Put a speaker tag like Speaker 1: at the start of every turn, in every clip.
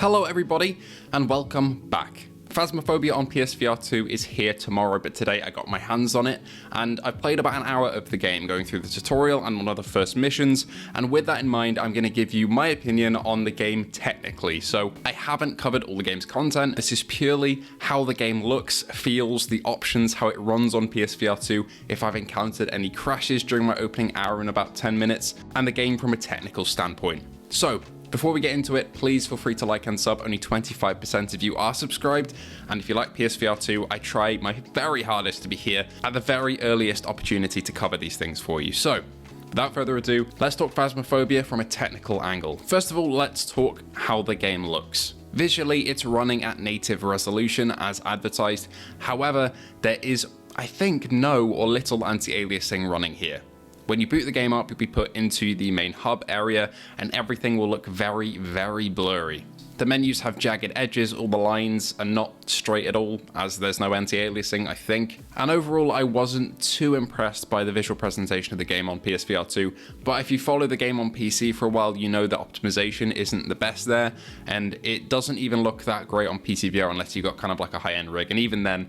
Speaker 1: Hello everybody, and welcome back. Phasmophobia on PSVR2 is here tomorrow, but today I got my hands on it, and I've played about an hour of the game, going through the tutorial and one of the first missions, and with that in mind, I'm going to give you my opinion on the game technically. So I haven't covered all the game's content, this is purely how the game looks, feels, the options, how it runs on PSVR2, if I've encountered any crashes during my opening hour in about 10 minutes, and the game from a technical standpoint. So, before we get into it, please feel free to like and sub. Only 25% of you are subscribed, and if you like PSVR2, I try my very hardest to be here at the very earliest opportunity to cover these things for you. So, without further ado, let's talk Phasmophobia from a technical angle. First of all, let's talk how the game looks. Visually, it's running at native resolution as advertised. However, there is, I think, no or little anti-aliasing running here. When you boot the game up, you'll be put into the main hub area and everything will look very, very blurry. The menus have jagged edges, all the lines are not straight at all, as there's no anti-aliasing, I think. And overall, I wasn't too impressed by the visual presentation of the game on PSVR2, but if you follow the game on PC for a while, you know that optimization isn't the best there, and it doesn't even look that great on PCVR unless you've got kind of like a high-end rig, and even then,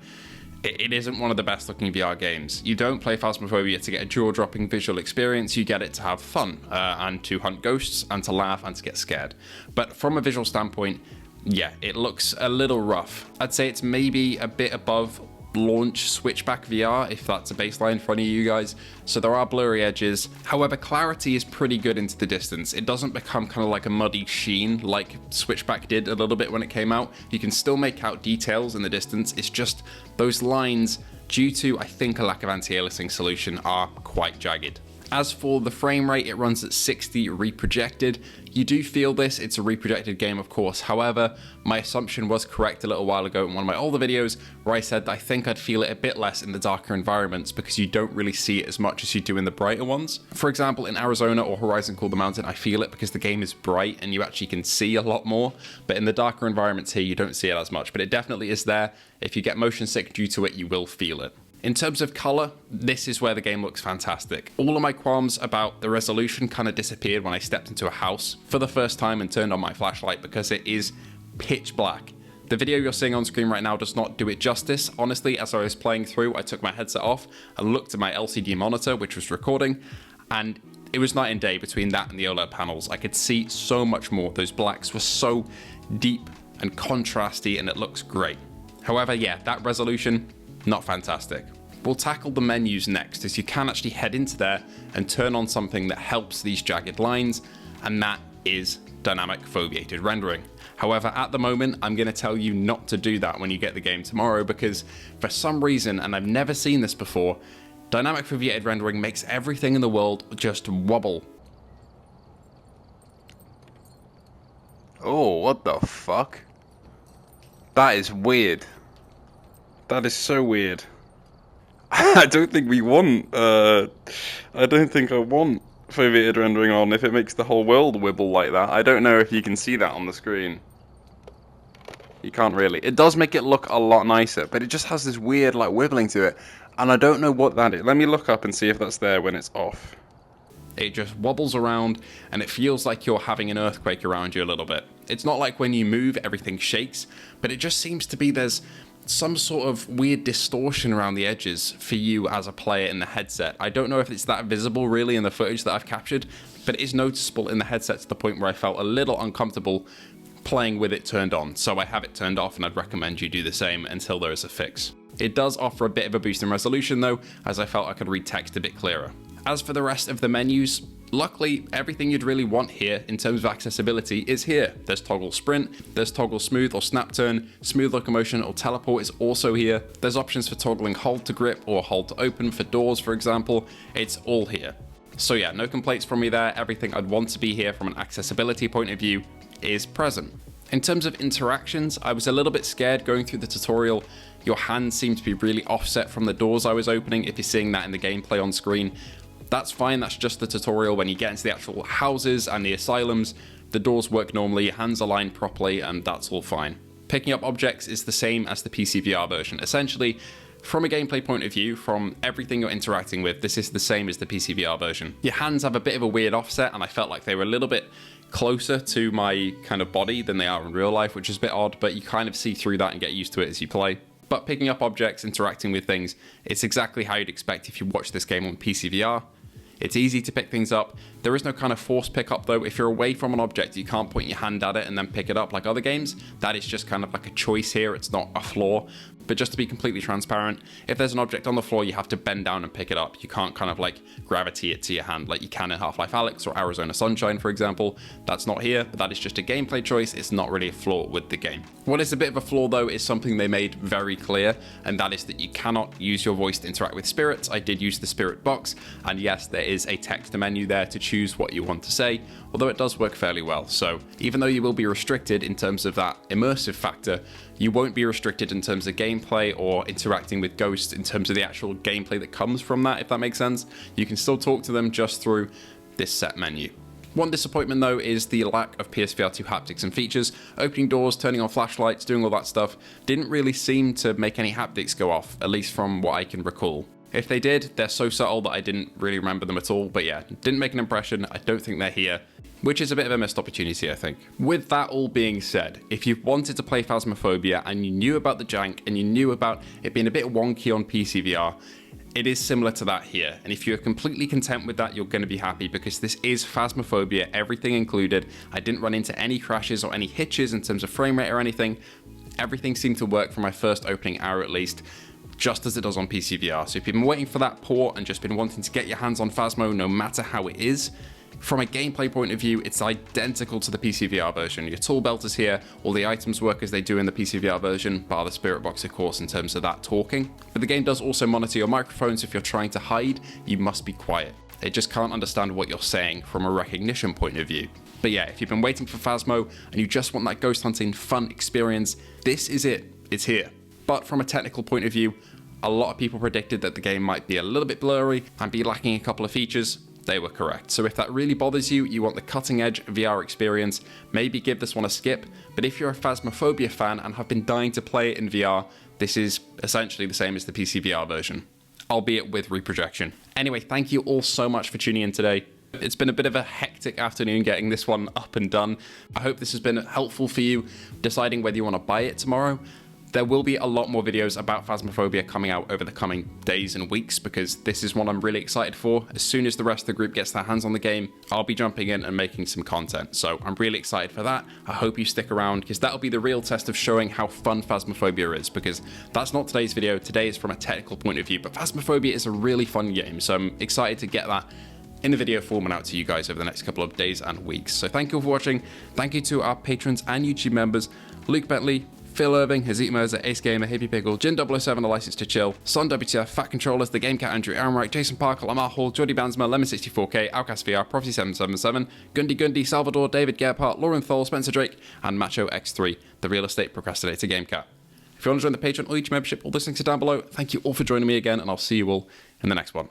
Speaker 1: it isn't one of the best looking VR games. You don't play Phasmophobia to get a jaw-dropping visual experience, you get it to have fun, and to hunt ghosts, and to laugh, and to get scared. But from a visual standpoint, yeah, it looks a little rough. I'd say it's maybe a bit above launch Switchback VR, if that's a baseline for any of you guys. So there are blurry edges. However, clarity is pretty good into the distance. It doesn't become kind of like a muddy sheen like Switchback did a little bit when it came out. You can still make out details in the distance. It's just those lines, due to, I think, a lack of anti-aliasing solution, are quite jagged. As for the frame rate, it runs at 60 reprojected. You do feel this, it's a reprojected game of course, however, my assumption was correct a little while ago in one of my older videos where I said that I think I'd feel it a bit less in the darker environments because you don't really see it as much as you do in the brighter ones. For example, in Arizona or Horizon Call the Mountain, I feel it because the game is bright and you actually can see a lot more, but in the darker environments here, you don't see it as much, but it definitely is there. If you get motion sick due to it, you will feel it. In terms of color, this is where the game looks fantastic. All of my qualms about the resolution kind of disappeared when I stepped into a house for the first time and turned on my flashlight because it is pitch black. The video you're seeing on screen right now does not do it justice. Honestly, as I was playing through, I took my headset off and looked at my LCD monitor, which was recording, and it was night and day between that and the OLED panels. I could see so much more. Those blacks were so deep and contrasty, and it looks great. However, yeah, that resolution, not fantastic. We'll tackle the menus next, as you can actually head into there and turn on something that helps these jagged lines, and that is dynamic foveated rendering. However, at the moment, I'm going to tell you not to do that when you get the game tomorrow, because for some reason, and I've never seen this before, dynamic foveated rendering makes everything in the world just wobble.
Speaker 2: Oh, what the fuck? That is weird. That is so weird. I don't think we want, I don't think I want foveated rendering on if it makes the whole world wibble like that. I don't know if you can see that on the screen. You can't really. It does make it look a lot nicer, but it just has this weird, like, wibbling to it, and I don't know what that is. Let me look up and see if that's there when it's off.
Speaker 1: It just wobbles around, and it feels like you're having an earthquake around you a little bit. It's not like when you move, everything shakes, but it just seems to be there's some sort of weird distortion around the edges for you as a player in the headset. I don't know if it's that visible really in the footage that I've captured, but it is noticeable in the headset to the point where I felt a little uncomfortable playing with it turned on. So I have it turned off, and I'd recommend you do the same until there is a fix. It does offer a bit of a boost in resolution though, as I felt I could read text a bit clearer. As for the rest of the menus, luckily, everything you'd really want here in terms of accessibility is here. There's toggle sprint, there's toggle smooth or snap turn, smooth locomotion or teleport is also here. There's options for toggling hold to grip or hold to open for doors, for example. It's all here. So yeah, no complaints from me there. Everything I'd want to be here from an accessibility point of view is present. In terms of interactions, I was a little bit scared going through the tutorial. Your hands seem to be really offset from the doors I was opening, if you're seeing that in the gameplay on screen. That's fine, that's just the tutorial. When you get into the actual houses and the asylums, the doors work normally, your hands are aligned properly, and that's all fine. Picking up objects is the same as the PCVR version. Essentially, from a gameplay point of view, from everything you're interacting with, this is the same as the PCVR version. Your hands have a bit of a weird offset, and I felt like they were a little bit closer to my kind of body than they are in real life, which is a bit odd, but you kind of see through that and get used to it as you play. But picking up objects, interacting with things, it's exactly how you'd expect if you watch this game on PCVR. It's easy to pick things up. There is no kind of forced pickup though. If you're away from an object, you can't point your hand at it and then pick it up like other games. That is just kind of like a choice here. It's not a flaw. But just to be completely transparent, if there's an object on the floor, you have to bend down and pick it up. You can't kind of like gravity it to your hand like you can in Half-Life Alyx or Arizona Sunshine, for example. That's not here, but that is just a gameplay choice. It's not really a flaw with the game. What is a bit of a flaw though is something they made very clear, and that is that you cannot use your voice to interact with spirits. I did use the spirit box, and yes, there is a text menu there to choose what you want to say, although it does work fairly well. So even though you will be restricted in terms of that immersive factor, you won't be restricted in terms of gameplay or interacting with ghosts in terms of the actual gameplay that comes from that, if that makes sense. You can still talk to them just through this set menu. One disappointment though is the lack of PSVR2 haptics and features. Opening doors, turning on flashlights, doing all that stuff didn't really seem to make any haptics go off, at least from what I can recall. If they did, they're so subtle that I didn't really remember them at all, but yeah, didn't make an impression. I don't think they're here, which is a bit of a missed opportunity, I think. With that all being said, if you wanted to play Phasmophobia and you knew about the jank and you knew about it being a bit wonky on PCVR, it is similar to that here. And if you're completely content with that, you're going to be happy because this is Phasmophobia, everything included. I didn't run into any crashes or any hitches in terms of frame rate or anything. Everything seemed to work for my first opening hour at least, just as it does on PCVR. So if you've been waiting for that port and just been wanting to get your hands on Phasmo, no matter how it is, from a gameplay point of view, it's identical to the PCVR version. Your tool belt is here, all the items work as they do in the PCVR version, bar the spirit box of course in terms of that talking. But the game does also monitor your microphones. If you're trying to hide, you must be quiet. It just can't understand what you're saying from a recognition point of view. But yeah, if you've been waiting for Phasmo and you just want that ghost hunting fun experience, this is it. It's here. But from a technical point of view, a lot of people predicted that the game might be a little bit blurry and be lacking a couple of features. They were correct. So if that really bothers you, you want the cutting edge VR experience, maybe give this one a skip. But if you're a Phasmophobia fan and have been dying to play it in VR, this is essentially the same as the PCVR version, albeit with reprojection. Anyway, thank you all so much for tuning in today. It's been a bit of a hectic afternoon getting this one up and done. I hope this has been helpful for you deciding whether you want to buy it tomorrow. There will be a lot more videos about Phasmophobia coming out over the coming days and weeks because this is one I'm really excited for. As soon as the rest of the group gets their hands on the game, I'll be jumping in and making some content. So I'm really excited for that. I hope you stick around because that'll be the real test of showing how fun Phasmophobia is, because that's not today's video. Today is from a technical point of view, but Phasmophobia is a really fun game. So I'm excited to get that in the video form and out to you guys over the next couple of days and weeks. So thank you all for watching. Thank you to our patrons and YouTube members, Luke Bentley, Phil Irving, Hazit Mirza, Ace Gamer, Hippie Pickle, Jin007, A License to Chill, Son WTF, Fat Controllers, The Game Cat, Andrew Aaronwright, Jason Parker, Lamar Hall, Jordy Bansma, Lemon64K, Outcast VR, Prophecy777, Gundy, Salvador, David Gerhardt, Lauren Thole, Spencer Drake, and Macho X3, the Real Estate Procrastinator Game Cat. If you want to join the Patreon or YouTube membership, all those links are down below. Thank you all for joining me again, and I'll see you all in the next one.